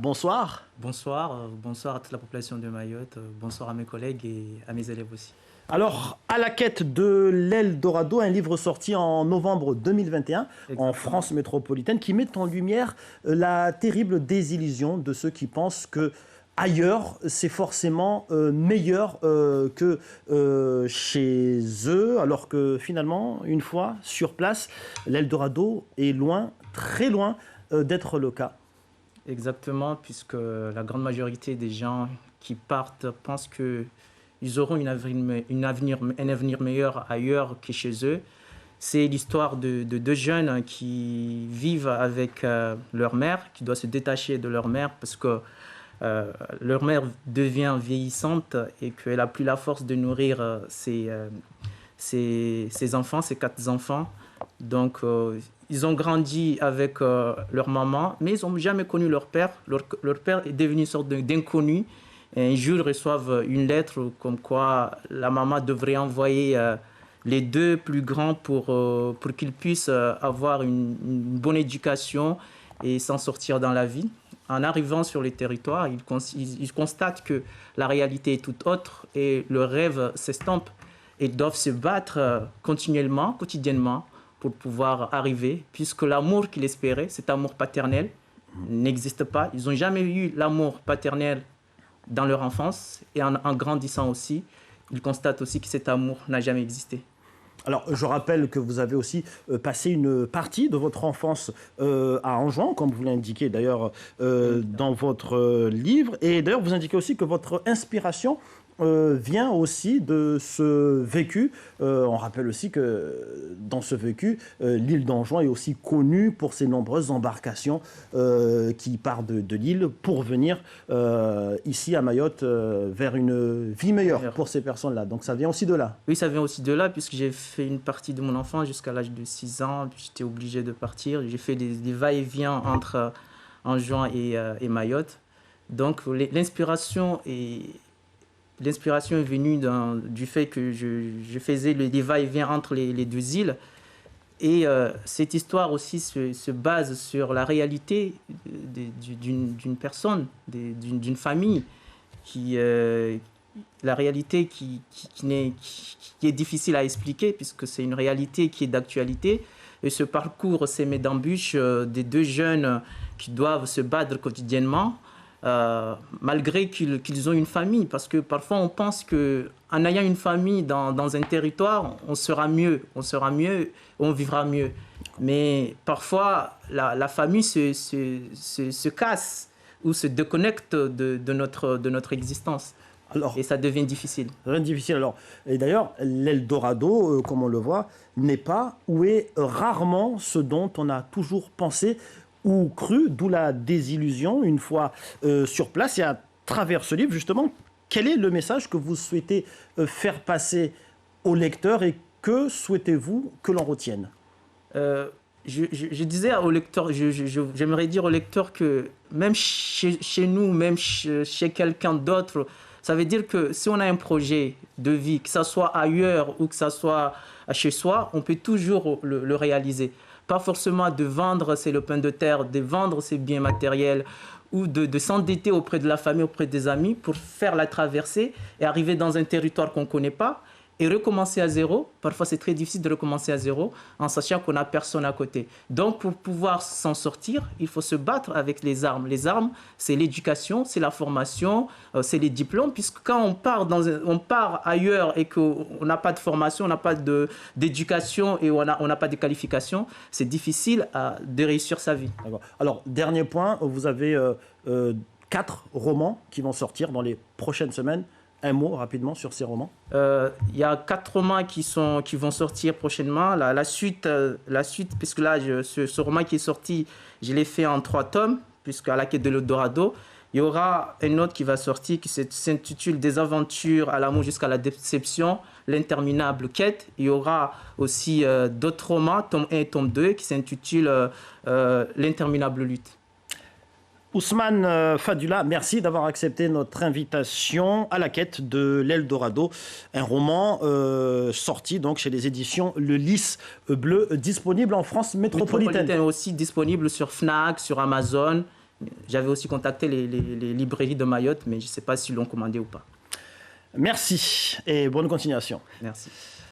Bonsoir. Bonsoir, bonsoir à toute la population de Mayotte, bonsoir à mes collègues et à mes élèves aussi. Alors, à la quête de l'Eldorado, un livre sorti en novembre 2021 en Exactement. France métropolitaine qui met en lumière la terrible désillusion de ceux qui pensent que ailleurs, c'est forcément meilleur que chez eux, alors que finalement, une fois sur place, l'Eldorado est loin, très loin d'être le cas. Exactement, puisque la grande majorité des gens qui partent pensent qu'ils auront un avenir meilleur ailleurs que chez eux. C'est l'histoire de deux jeunes qui vivent avec leur mère, qui doit se détacher de leur mère parce que leur mère devient vieillissante et qu'elle n'a plus la force de nourrir ses enfants, ses quatre enfants. Donc, ils ont grandi avec leur maman, mais ils n'ont jamais connu leur père. Leur père est devenu une sorte d'inconnu. Et un jour, ils reçoivent une lettre comme quoi la maman devrait envoyer les deux plus grands pour qu'ils puissent avoir une bonne éducation et s'en sortir dans la vie. En arrivant sur les territoires, ils constatent que la réalité est toute autre et le rêve s'estompe et doivent se battre continuellement, quotidiennement, pour pouvoir arriver, puisque l'amour qu'ils espéraient, cet amour paternel, n'existe pas. Ils n'ont jamais eu l'amour paternel dans leur enfance et en grandissant aussi, ils constatent aussi que cet amour n'a jamais existé. Alors, je rappelle que vous avez aussi passé une partie de votre enfance à Anjouan, comme vous l'indiquez d'ailleurs dans votre livre. Et d'ailleurs, vous indiquez aussi que votre inspiration vient aussi de ce vécu. On rappelle aussi que dans ce vécu, l'île d'Anjouan est aussi connue pour ses nombreuses embarcations qui partent de l'île pour venir ici à Mayotte vers une vie meilleure pour ces personnes-là. Donc ça vient aussi de là. Oui, ça vient aussi de là, puisque j'ai fait une partie de mon enfance jusqu'à l'âge de 6 ans. J'étais obligé de partir. J'ai fait des va-et-vient entre Anjouan et Mayotte. Donc l'inspiration est venue du fait que je faisais des va-et-vient entre les deux îles. Et cette histoire aussi se base sur la réalité d'une personne, d'une famille, la réalité qui est difficile à expliquer puisque c'est une réalité qui est d'actualité. Et ce parcours s'émet d'embûches des deux jeunes qui doivent se battre quotidiennement. Malgré qu'ils ont une famille, parce que parfois on pense qu'en ayant une famille dans un territoire, on sera mieux, on vivra mieux. Mais parfois, la famille se casse ou se déconnecte de notre existence. Alors, et ça devient difficile. Ça devient difficile. Alors, et d'ailleurs, l'Eldorado, comme on le voit, n'est pas ou est rarement ce dont on a toujours pensé ou cru, d'où la désillusion une fois sur place. Et à travers ce livre, justement, quel est le message que vous souhaitez faire passer au lecteur et que souhaitez-vous que l'on retienne? Je disais au lecteur, j'aimerais dire au lecteur que même chez nous, même chez quelqu'un d'autre, ça veut dire que si on a un projet de vie, que ce soit ailleurs ou que ce soit chez soi, on peut toujours le réaliser. Pas forcément de vendre ses lopins de terre, de vendre ses biens matériels ou de s'endetter auprès de la famille, auprès des amis pour faire la traversée et arriver dans un territoire qu'on ne connaît pas et recommencer à zéro. Parfois, c'est très difficile de recommencer à zéro en sachant qu'on n'a personne à côté. Donc, pour pouvoir s'en sortir, il faut se battre avec les armes. Les armes, c'est l'éducation, c'est la formation, c'est les diplômes. Puisque quand on part ailleurs et qu'on n'a pas de formation, on n'a pas d'éducation et on n'a pas de qualification, c'est difficile de réussir sa vie. Alors, dernier point, vous avez 4 romans qui vont sortir dans les prochaines semaines. Un mot rapidement sur ces romans. Il y a 4 romans qui vont sortir prochainement. La suite, puisque là, ce roman qui est sorti, je l'ai fait en 3 tomes, puisque à la quête de l'Eldorado. Il y aura un autre qui va sortir qui s'intitule Des aventures à l'amour jusqu'à la déception, l'interminable quête. Il y aura aussi d'autres romans, tome 1 et tome 2, qui s'intitulent l'interminable lutte. Ousmane Fadula, merci d'avoir accepté notre invitation à la quête de l'Eldorado, un roman sorti donc chez les éditions Le Lys Bleu, disponible en France métropolitaine. Aussi disponible sur Fnac, sur Amazon J'avais aussi contacté les librairies de Mayotte, mais je ne sais pas s'ils l'ont commandé ou pas. Merci et bonne continuation. Merci.